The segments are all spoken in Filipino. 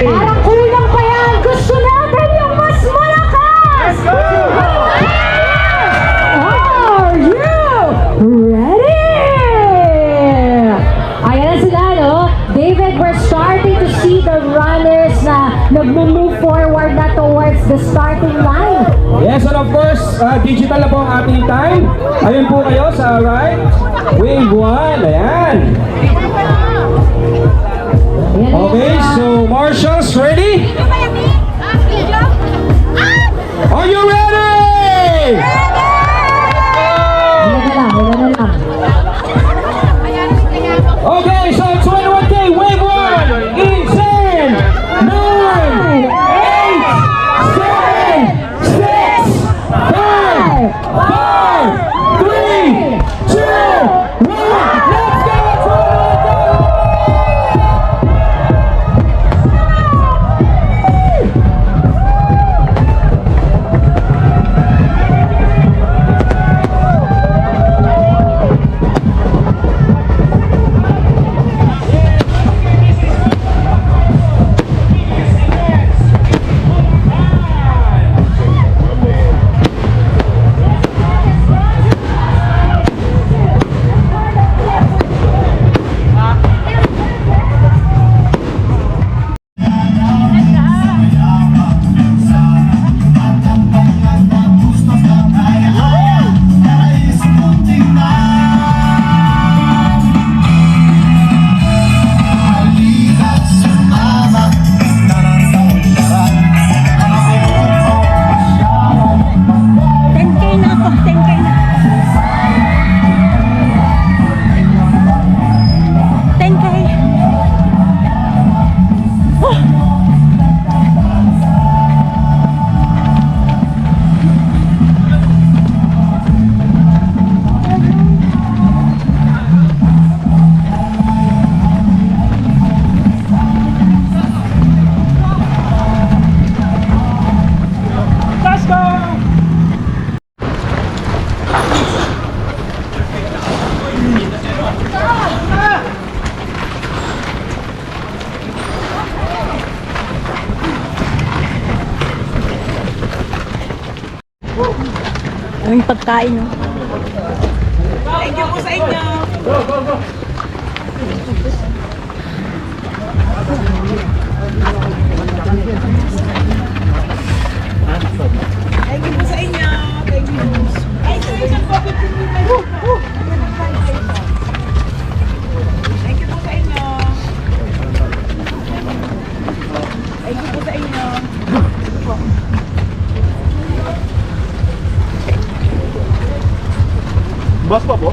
Parang kulang pa yan. Gusto natin yung mas malakas. Let's go! Are you ready? Ayan na sila, no? David, we're starting to see the runners na nag-move forward na towards the starting line. Yes, and of course, digital na po ang ating time. Ayun po kayo sa right. Wave 1. Ayan. Okay, so marshals, ready? Are you ready? Okay, so 21K, wave 1 in 10, 9, 8, 7, 6, 5, 4, 3, 2, 1. Let's go! Ang pagkain, no? Thank you po sa inyo. Thank you po sa inyo. Thank you. Ay, ito yung po. Thank you po sa inyo. Thank you po sa inyo. Bus pa po?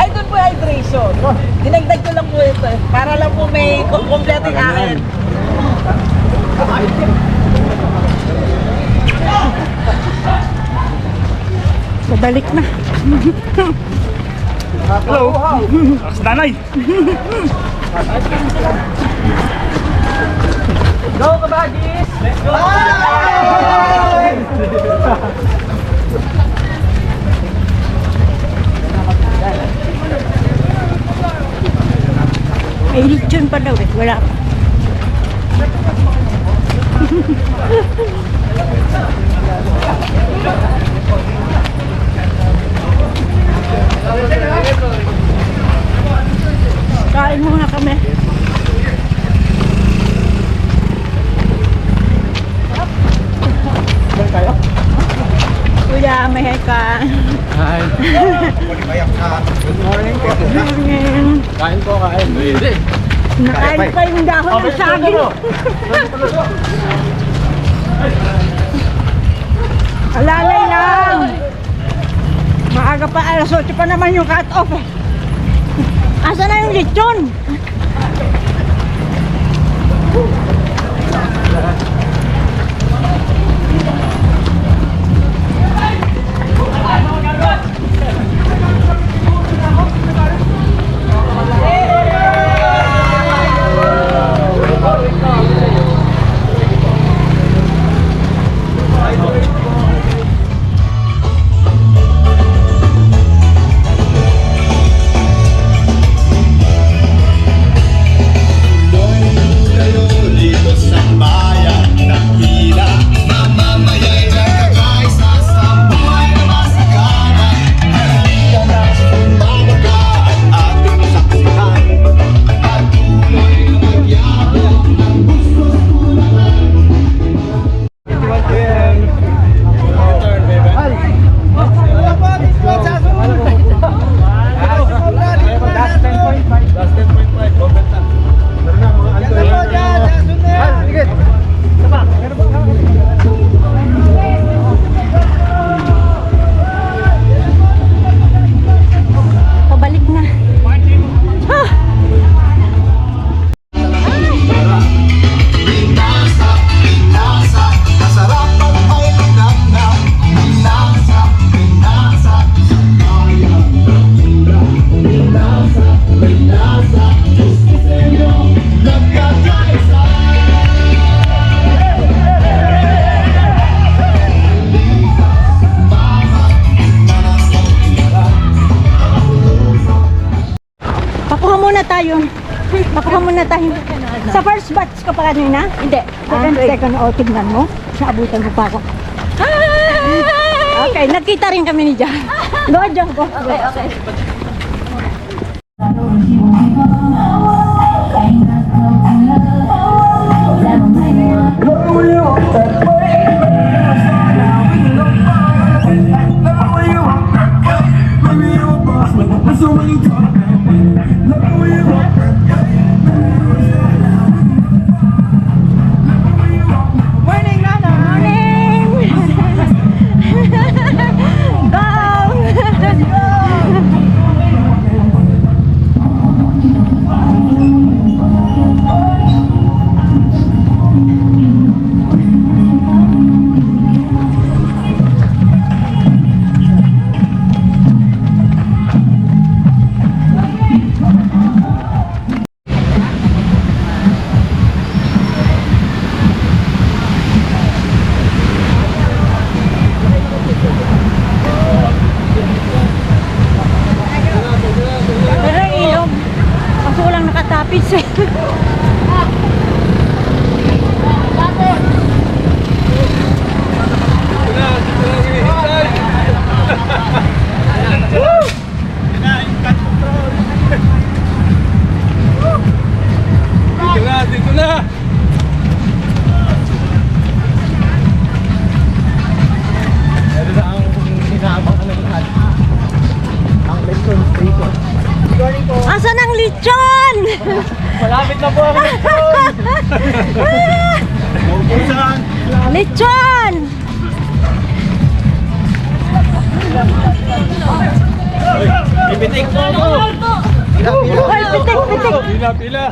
Ay, doon po hydration. Dinagdag ko lang po ito eh. Para lang po may kompleto yung akin. Pabalik na. Hello! Sa nanay! Go, kabagis! Let's go! Bye! May lechon pa daw eh. Wala pa. Kain muna kami. Kuya, may ka. Hi! Good morning po. Good morning. Kain po, kain. Pwede. Nakain pa yung dahon ng saging. Alalay lang. Maaga pa, alas 8 pa naman yung cut-off eh. Asa na yung lechon? Baka muna tayo. Sa first batch ka pa kanina? Hindi. Second. O, tignan mo. Naabutan mo pa ako. Okay, nagkita rin kami ni Jan. Go, Jan, go. Okay. Morning, Nana. Morning. Pero yung ilog, kaso walang nakatapis eh. Dito na! Ito na ang hinabang ng lahat. Ang lechon station. Asan ang lechon? Malapit na po ang lechon! Maubusan! Lechon! Ipitik po ako! Ay, pitik, pitik. Pila!